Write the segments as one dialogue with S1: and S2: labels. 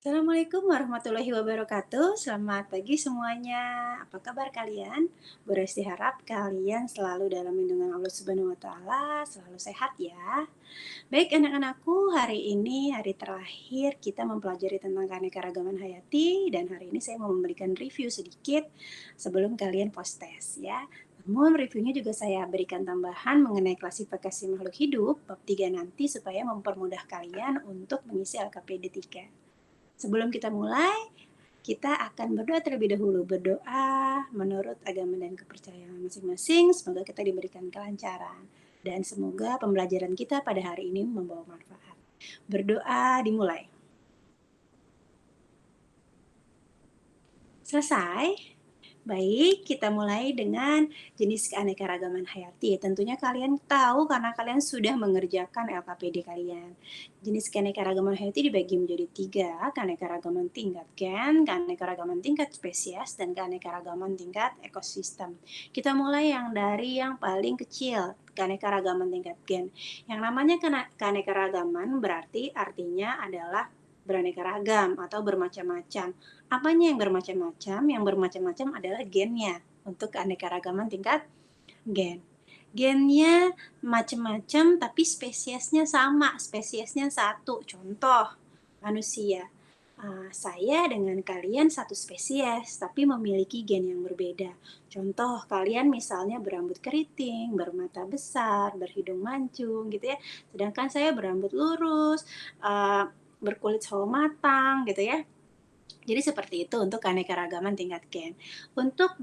S1: Assalamualaikum warahmatullahi wabarakatuh. Selamat pagi semuanya. Apa kabar kalian? Beresti harap kalian selalu dalam lindungan Allah Subhanahu wa taala, selalu sehat ya. Baik anak-anakku, hari ini hari terakhir kita mempelajari tentang keanekaragaman hayati dan hari ini saya mau memberikan review sedikit sebelum kalian post test ya. Namun reviewnya juga saya berikan tambahan mengenai klasifikasi makhluk hidup bab 3 nanti supaya mempermudah kalian untuk mengisi LKPD 3. Sebelum kita mulai, kita akan berdoa terlebih dahulu. Berdoa menurut agama dan kepercayaan masing-masing. Semoga kita diberikan kelancaran. Dan semoga pembelajaran kita pada hari ini membawa manfaat. Berdoa dimulai. Selesai? Baik, kita mulai dengan jenis keanekaragaman hayati. Tentunya kalian tahu karena kalian sudah mengerjakan LKPD kalian. Jenis keanekaragaman hayati dibagi menjadi 3, keanekaragaman tingkat gen, keanekaragaman tingkat spesies, dan keanekaragaman tingkat ekosistem. Kita mulai dari yang paling kecil, keanekaragaman tingkat gen. Yang namanya keanekaragaman berarti artinya adalah beraneka ragam atau bermacam-macam. Apanya yang bermacam-macam? Yang bermacam-macam adalah gennya untuk keanekaragaman tingkat gen. Gennya macam-macam tapi spesiesnya sama, spesiesnya satu. Contoh, manusia. Saya dengan kalian satu spesies, tapi memiliki gen yang berbeda. Contoh, kalian misalnya berambut keriting, bermata besar, berhidung mancung gitu ya. Sedangkan saya berambut lurus, berkulit sawo matang gitu ya. Jadi seperti itu untuk keanekaragaman tingkat gen. Untuk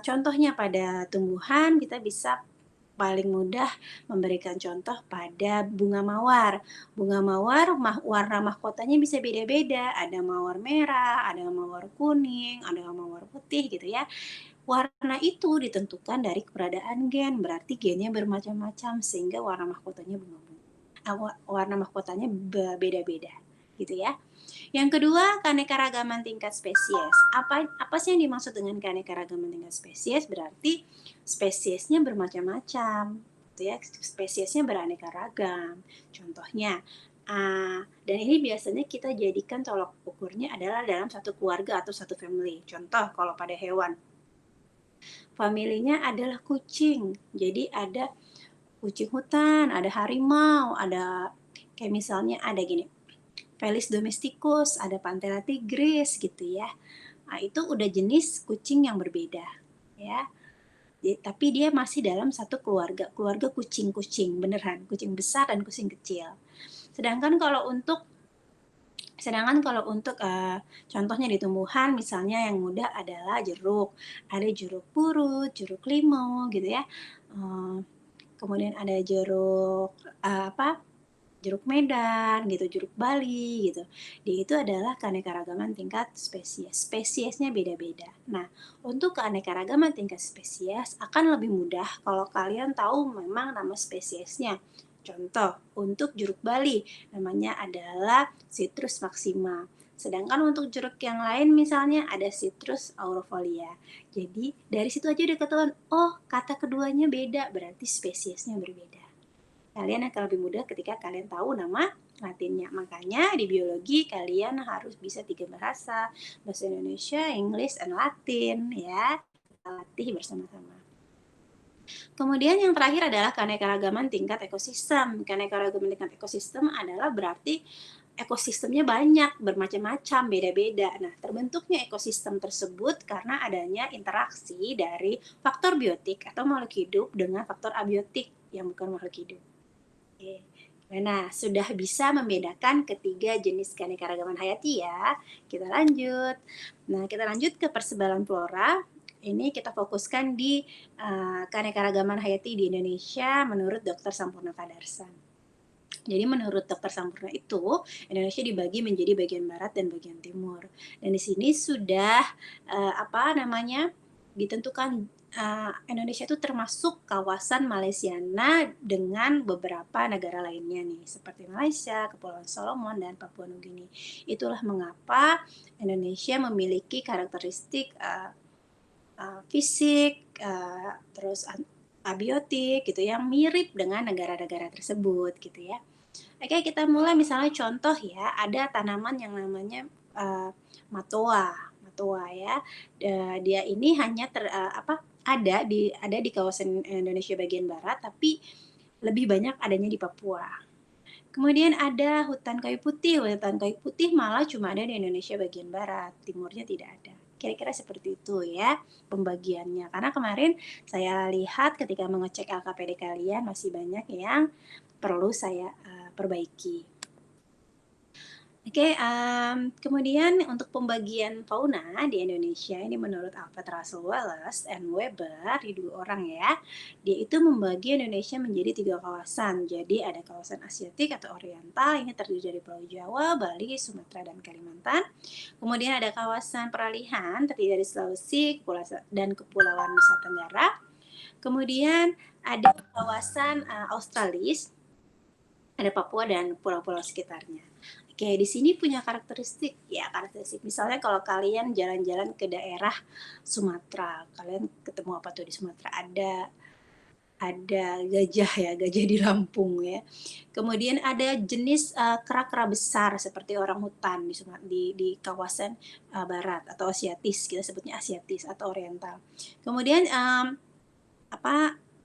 S1: contohnya pada tumbuhan kita bisa paling mudah memberikan contoh pada bunga mawar. Bunga mawar warna mahkotanya bisa beda-beda, ada mawar merah, ada mawar kuning, ada mawar putih gitu ya. Warna itu ditentukan dari keberadaan gen, berarti gennya bermacam-macam sehingga warna mahkotanya warna mahkotanya beda-beda gitu ya. Yang kedua, keanekaragaman tingkat spesies. Apa sih yang dimaksud dengan keanekaragaman tingkat spesies? Berarti spesiesnya bermacam-macam, gitu ya. Spesiesnya beraneka ragam. Contohnya, dan ini biasanya kita jadikan tolok ukurnya adalah dalam satu keluarga atau satu family. Contoh, kalau pada hewan, familinya adalah kucing. Jadi ada kucing hutan, ada harimau, ada kayak misalnya ada gini, Felis domesticus, ada Panthera tigris gitu ya. Nah, itu udah jenis kucing yang berbeda ya. Tapi dia masih dalam satu keluarga kucing-kucing, beneran, kucing besar dan kucing kecil. Sedangkan kalau untuk contohnya di tumbuhan misalnya yang mudah adalah jeruk. Ada jeruk purut, jeruk limau gitu ya. Kemudian ada jeruk jeruk Medan gitu, jeruk Bali gitu. Dia itu adalah keanekaragaman tingkat spesies. Spesiesnya beda-beda. Nah, untuk keanekaragaman tingkat spesies akan lebih mudah kalau kalian tahu memang nama spesiesnya. Contoh, untuk jeruk Bali namanya adalah Citrus maxima. Sedangkan untuk jeruk yang lain misalnya ada Citrus aurofolia. Jadi dari situ aja udah ketahuan, oh kata keduanya beda, berarti spesiesnya berbeda. Kalian akan lebih mudah ketika kalian tahu nama latinnya. Makanya di biologi kalian harus bisa 3 bahasa, bahasa Indonesia, English, dan Latin ya. Kita latih bersama-sama. Kemudian yang terakhir adalah keanekaragaman tingkat ekosistem. Keanekaragaman tingkat ekosistem adalah berarti ekosistemnya banyak, bermacam-macam, beda-beda. Nah, terbentuknya ekosistem tersebut karena adanya interaksi dari faktor biotik atau makhluk hidup dengan faktor abiotik yang bukan makhluk hidup. Oke. Nah, sudah bisa membedakan ketiga jenis keanekaragaman hayati ya. Kita lanjut. Nah, kita lanjut ke persebaran flora. Ini kita fokuskan di keanekaragaman hayati di Indonesia menurut Dr. Sampurna Kadarsan. Jadi menurut Dr. Sampurna itu, Indonesia dibagi menjadi bagian barat dan bagian timur. Dan di sini sudah ditentukan Indonesia itu termasuk kawasan Malaysiana dengan beberapa negara lainnya nih, seperti Malaysia, Kepulauan Solomon, dan Papua Nugini. Itulah mengapa Indonesia memiliki karakteristik fisik, terus abiotik gitu yang mirip dengan negara-negara tersebut gitu ya. Oke, kita mulai misalnya contoh ya, ada tanaman yang namanya, matoa matoa ya. Dia ini hanya ada di kawasan Indonesia bagian barat, tapi lebih banyak adanya di Papua. Kemudian ada hutan kayu putih malah cuma ada di Indonesia bagian barat, timurnya tidak ada. Kira-kira seperti itu ya pembagiannya. Karena kemarin saya lihat ketika mengecek LKPD kalian masih banyak yang perlu saya perbaiki. Oke, kemudian untuk pembagian fauna di Indonesia ini menurut Alfred Russel Wallace and Weber, di 2 orang ya, dia itu membagi Indonesia menjadi 3 kawasan. Jadi ada kawasan Asiatik atau Oriental, ini terdiri dari Pulau Jawa, Bali, Sumatera, dan Kalimantan. Kemudian ada kawasan peralihan terdiri dari Sulawesi dan Kepulauan Nusa Tenggara. Kemudian ada kawasan Australis, ada Papua dan pulau-pulau sekitarnya. Oke, di sini punya karakteristik. Misalnya kalau kalian jalan-jalan ke daerah Sumatera, kalian ketemu apa tuh di Sumatera? Ada gajah ya, gajah di Lampung ya. Kemudian ada jenis kera-kera besar seperti orang hutan di kawasan barat atau Asiatis, kita sebutnya Asiatis atau Oriental. Kemudian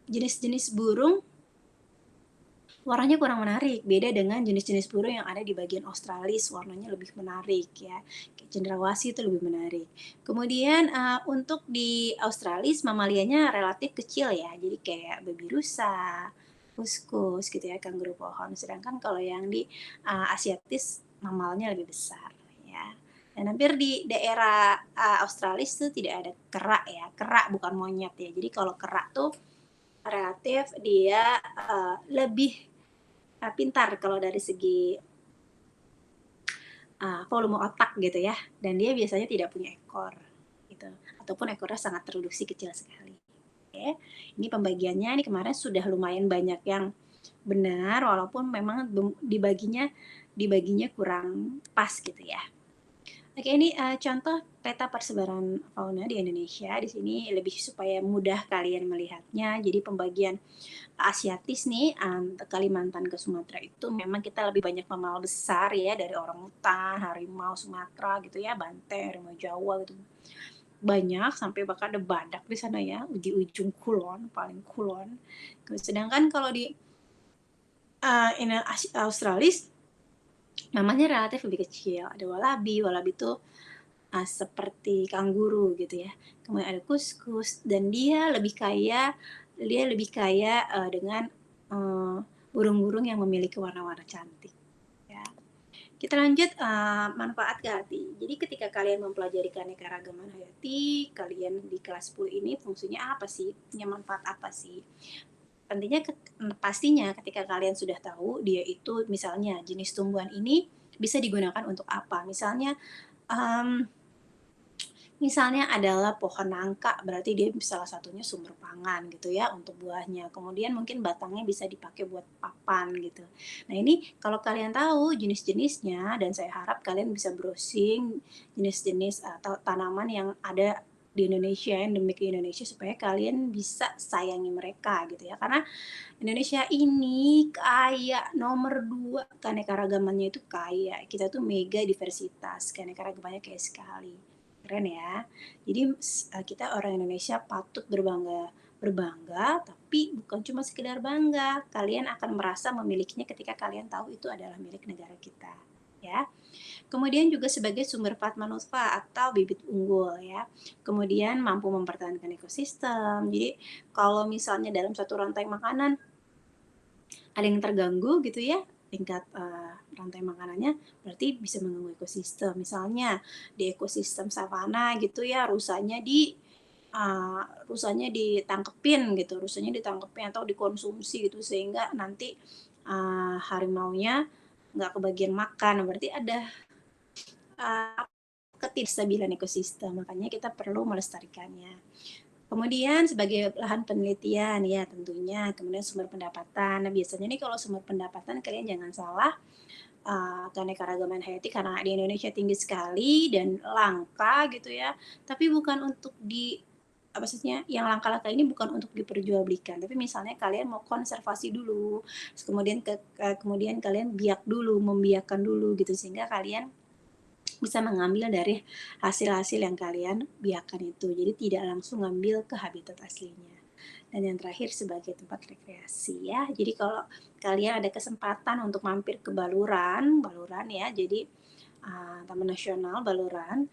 S1: jenis-jenis burung warnanya kurang menarik, beda dengan jenis-jenis burung yang ada di bagian Australis, warnanya lebih menarik ya. Kayak cendrawasih itu lebih menarik. Kemudian untuk di Australis mamalianya relatif kecil ya, jadi kayak babi rusa, kuskus gitu ya, kanguru pohon. Sedangkan kalau yang di Asiatis mamalnya lebih besar ya. Dan hampir di daerah Australis tuh tidak ada kera ya, kera bukan monyet ya. Jadi kalau kera tuh relatif dia lebih pintar kalau dari segi volume otak gitu ya, dan dia biasanya tidak punya ekor gitu, ataupun ekornya sangat terreduksi kecil sekali. Oke, ini pembagiannya ini kemarin sudah lumayan banyak yang benar walaupun memang dibaginya kurang pas gitu ya. Oke, ini contoh peta persebaran fauna di Indonesia. Di sini lebih supaya mudah kalian melihatnya. Jadi pembagian Asiatis nih, Kalimantan ke Sumatera itu memang kita lebih banyak mamalia besar ya dari orang hutan, harimau Sumatera gitu ya, banteng, harimau Jawa gitu. Banyak sampai bahkan ada badak di sana ya, di ujung kulon, paling kulon. Sedangkan kalau di Australis namanya relatif lebih kecil. Ada walabi itu seperti kanguru gitu ya. Kemudian ada kuskus dan dia lebih kaya dengan burung-burung yang memiliki warna-warna cantik. Ya. Kita lanjut manfaat hayati. Jadi ketika kalian mempelajari keanekaragaman hayati, kalian di kelas 10 ini fungsinya apa sih? Punya manfaat apa sih? Pastinya ketika kalian sudah tahu dia itu misalnya jenis tumbuhan ini bisa digunakan untuk apa. Misalnya adalah pohon nangka, berarti dia salah satunya sumber pangan gitu ya untuk buahnya. Kemudian mungkin batangnya bisa dipakai buat papan gitu. Nah ini kalau kalian tahu jenis-jenisnya dan saya harap kalian bisa browsing jenis-jenis atau tanaman yang ada di Indonesia, endemik di Indonesia supaya kalian bisa sayangi mereka gitu ya. Karena Indonesia ini kaya nomor 2 keanekaragamannya itu kaya. Kita tuh mega diversitas, keanekaragamannya kaya sekali. Keren ya. Jadi kita orang Indonesia patut berbangga, tapi bukan cuma sekedar bangga. Kalian akan merasa memilikinya ketika kalian tahu itu adalah milik negara kita, ya. Kemudian juga sebagai sumber fatmanusfa atau bibit unggul ya. Kemudian mampu mempertahankan ekosistem. Jadi kalau misalnya dalam satu rantai makanan ada yang terganggu gitu ya tingkat rantai makanannya, berarti bisa mengganggu ekosistem. Misalnya di ekosistem savana gitu ya, rusanya ditangkepin atau dikonsumsi gitu sehingga nanti harimaunya nggak kebagian makan. Berarti ada ketidakstabilan ekosistem, makanya kita perlu melestarikannya. Kemudian sebagai lahan penelitian ya tentunya, kemudian sumber pendapatan. Nah biasanya nih kalau sumber pendapatan kalian jangan salah, keanekaragaman hayati karena di Indonesia tinggi sekali dan langka gitu ya, tapi bukan untuk maksudnya yang langkah-langkah ini bukan untuk diperjualbelikan, tapi misalnya kalian mau konservasi dulu, kemudian kalian biak dulu, membiakkan dulu gitu, sehingga kalian bisa mengambil dari hasil-hasil yang kalian biarkan itu. Jadi tidak langsung ngambil ke habitat aslinya. Dan yang terakhir sebagai tempat rekreasi ya. Jadi kalau kalian ada kesempatan untuk mampir ke Baluran, Baluran ya. Jadi Taman Nasional Baluran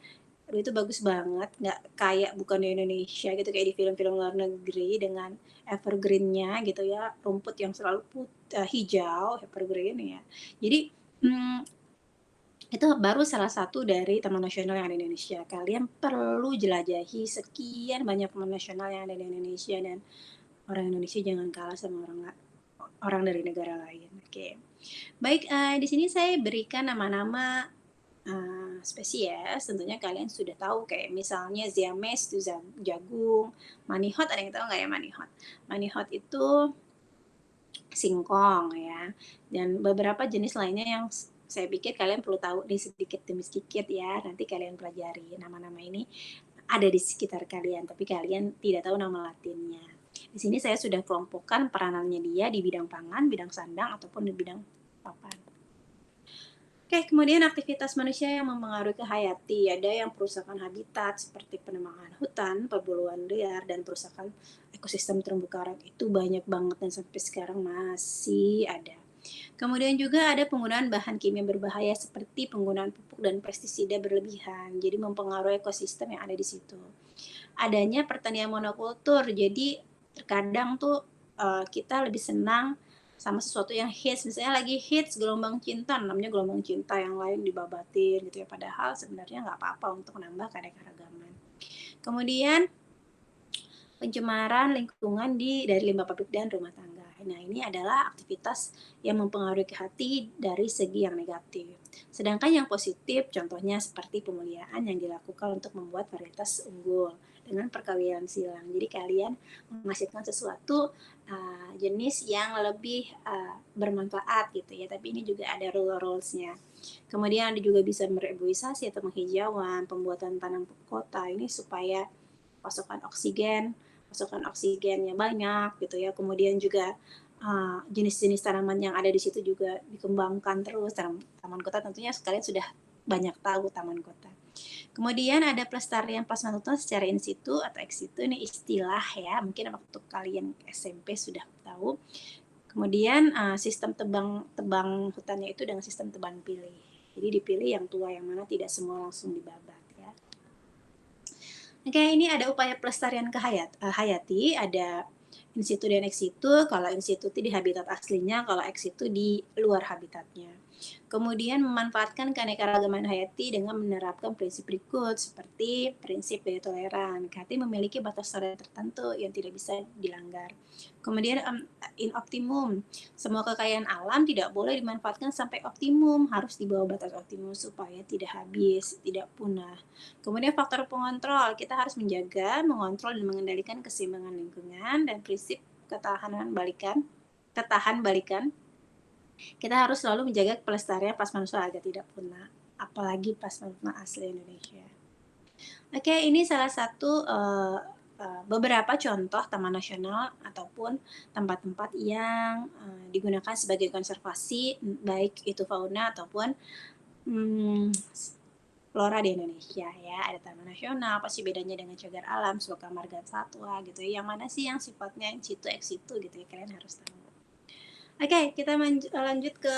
S1: itu bagus banget, nggak kayak bukan di Indonesia gitu kayak di film-film luar negeri dengan evergreennya gitu ya, rumput yang selalu hijau evergreen ya. Jadi itu baru salah satu dari taman nasional yang ada di Indonesia. Kalian perlu jelajahi sekian banyak taman nasional yang ada di Indonesia, dan orang Indonesia jangan kalah sama orang dari negara lain. Oke. Baik, di sini saya berikan nama-nama spesies. Tentunya kalian sudah tahu kayak misalnya Ziames itu jagung, manihot ada yang tahu nggak ya manihot? Manihot itu singkong ya, dan beberapa jenis lainnya yang saya pikir kalian perlu tahu nih sedikit demi sedikit ya. Nanti kalian pelajari nama-nama ini ada di sekitar kalian, tapi kalian tidak tahu nama latinnya. Di sini saya sudah kelompokkan peranannya dia di bidang pangan, bidang sandang, ataupun di bidang papan. Oke, kemudian aktivitas manusia yang mempengaruhi ke hayati. Ada yang perusakan habitat seperti penebangan hutan, perburuan liar, dan perusakan ekosistem terumbu karang. Itu banyak banget dan sampai sekarang masih ada. Kemudian juga ada penggunaan bahan kimia berbahaya seperti penggunaan pupuk dan pestisida berlebihan. Jadi mempengaruhi ekosistem yang ada di situ. Adanya pertanian monokultur. Jadi terkadang tuh kita lebih senang sama sesuatu yang hits, misalnya lagi hits gelombang cinta, namanya gelombang cinta, yang lain dibabatin gitu ya, padahal sebenarnya nggak apa-apa untuk menambah keanekaragaman. Kemudian pencemaran lingkungan dari limbah pabrik dan rumah tangga. Nah, ini adalah aktivitas yang mempengaruhi ke hati dari segi yang negatif. Sedangkan yang positif, contohnya seperti pemuliaan yang dilakukan untuk membuat varietas unggul dengan perkawinan silang. Jadi kalian menghasilkan sesuatu jenis yang lebih bermanfaat gitu ya. Tapi ini juga ada rules-nya. Kemudian ada juga bisa mereboisasi atau menghijauan, pembuatan tanam kota ini supaya pasokan oksigennya banyak gitu ya. Kemudian juga jenis-jenis tanaman yang ada di situ juga dikembangkan terus. Taman kota tentunya sekalian sudah banyak tahu taman kota. Kemudian ada pelestarian plasma hutan secara in situ atau ex situ, ini istilah ya, mungkin waktu kalian SMP sudah tahu. Kemudian sistem tebang hutannya itu dengan sistem tebang pilih. Jadi dipilih yang tua, yang mana tidak semua langsung dibabat ya. Oke, ini ada upaya pelestarian hayati, ada in situ dan ex situ. Kalau in situ itu di habitat aslinya, kalau ex situ di luar habitatnya. Kemudian memanfaatkan keanekaragaman hayati dengan menerapkan prinsip berikut, seperti prinsip daya toleran. Hayati memiliki batas toleran tertentu yang tidak bisa dilanggar. Kemudian in optimum, semua kekayaan alam tidak boleh dimanfaatkan sampai optimum, harus di bawah batas optimum supaya tidak habis, tidak punah. Kemudian faktor pengontrol, kita harus menjaga, mengontrol, dan mengendalikan keseimbangan lingkungan, dan prinsip ketahan balikan. Kita harus selalu menjaga pelestarian plasma agar tidak punah, apalagi plasma asli Indonesia. Oke, ini salah satu beberapa contoh taman nasional ataupun tempat-tempat yang digunakan sebagai konservasi, baik itu fauna ataupun flora di Indonesia ya. Ada taman nasional, pasti bedanya dengan cagar alam, suaka marga satwa gitu ya. Yang mana sih yang sifatnya in situ ex situ gitu ya, kalian harus tahu. Oke, kita lanjut ke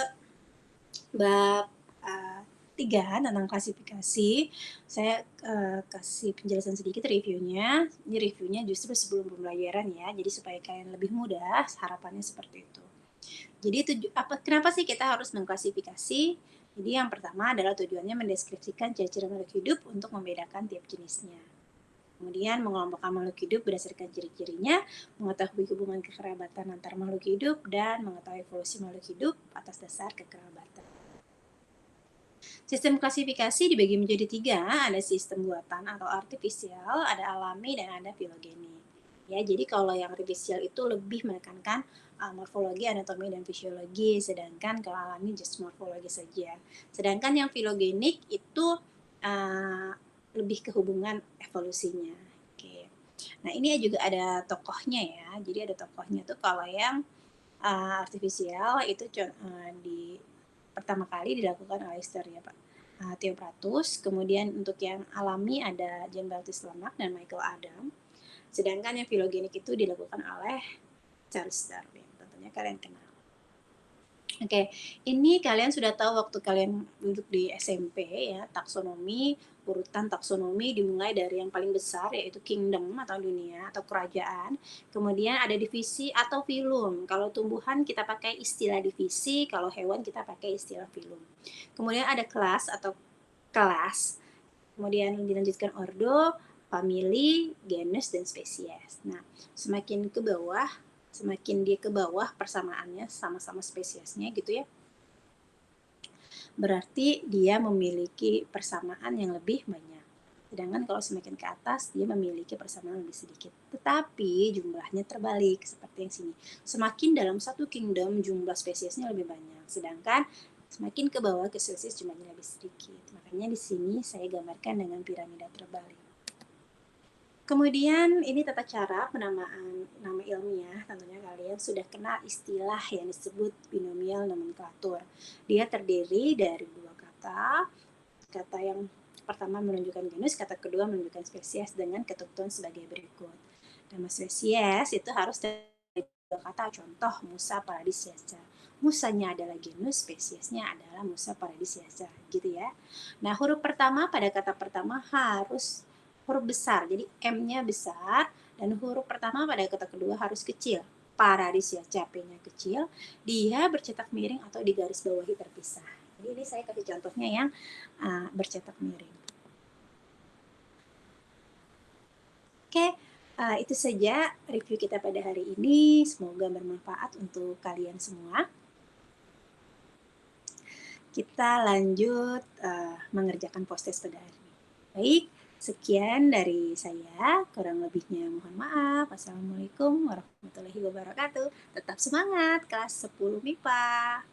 S1: bab 3 tentang klasifikasi. Saya kasih penjelasan sedikit reviewnya. Ini reviewnya justru sebelum pembelajaran ya, jadi supaya kalian lebih mudah, harapannya seperti itu. Jadi kenapa sih kita harus mengklasifikasi? Jadi yang pertama adalah tujuannya mendeskripsikan ciri-ciri makhluk hidup untuk membedakan tiap jenisnya. Kemudian mengelompokkan makhluk hidup berdasarkan ciri-cirinya, mengetahui hubungan kekerabatan antar makhluk hidup, dan mengetahui evolusi makhluk hidup atas dasar kekerabatan. Sistem klasifikasi dibagi menjadi 3, ada sistem buatan atau artifisial, ada alami, dan ada filogeni. Ya, jadi kalau yang artifisial itu lebih menekankan morfologi, anatomi, dan fisiologi, sedangkan kalau alami just morfologi saja. Sedangkan yang filogenik itu lebih ke hubungan evolusinya. Oke. Nah, ini juga ada tokohnya ya. Jadi ada tokohnya tuh kalau yang, artifisial itu di pertama kali dilakukan oleh Sternya Pak Theophratus, kemudian untuk yang alami ada Jean Baptiste Lamarck dan Michael Adam, sedangkan yang filogenik itu dilakukan oleh Charles Darwin, tentunya kalian kenal. Oke, ini kalian sudah tahu waktu kalian duduk di SMP ya, taksonomi, urutan taksonomi dimulai dari yang paling besar yaitu kingdom atau dunia atau kerajaan. Kemudian ada divisi atau filum. Kalau tumbuhan kita pakai istilah divisi, kalau hewan kita pakai istilah filum. Kemudian ada kelas atau kelas. Kemudian dilanjutkan ordo, famili, genus, dan spesies. Nah, semakin ke bawah, semakin dia ke bawah persamaannya sama-sama spesiesnya gitu ya, berarti dia memiliki persamaan yang lebih banyak. Sedangkan kalau semakin ke atas, dia memiliki persamaan lebih sedikit. Tetapi jumlahnya terbalik, seperti yang sini. Semakin dalam satu kingdom, jumlah spesiesnya lebih banyak. Sedangkan semakin ke bawah, ke spesies jumlahnya lebih sedikit. Makanya di sini saya gambarkan dengan piramida terbalik. Kemudian ini tata cara penamaan nama ilmiah, tentunya kalian sudah kenal istilah yang disebut binomial nomenklatur. Dia terdiri dari dua kata, kata yang pertama menunjukkan genus, kata kedua menunjukkan spesies dengan ketentuan sebagai berikut. Nama spesies itu harus dari dua kata, contoh Musa paradisiaca. Musanya adalah genus, spesiesnya adalah Musa paradisiaca, gitu ya. Nah, huruf pertama pada kata pertama harus huruf besar, jadi M-nya besar, dan huruf pertama pada kata kedua harus kecil. Paradisiaca, P-nya kecil, dia bercetak miring atau di garis bawahi terpisah. Jadi ini saya kasih contohnya yang bercetak miring. Oke, itu saja review kita pada hari ini. Semoga bermanfaat untuk kalian semua. Kita lanjut mengerjakan post-test pada hari ini. Baik, sekian dari saya. Kurang lebihnya mohon maaf. Wassalamualaikum warahmatullahi wabarakatuh. Tetap semangat kelas 10 MIPA.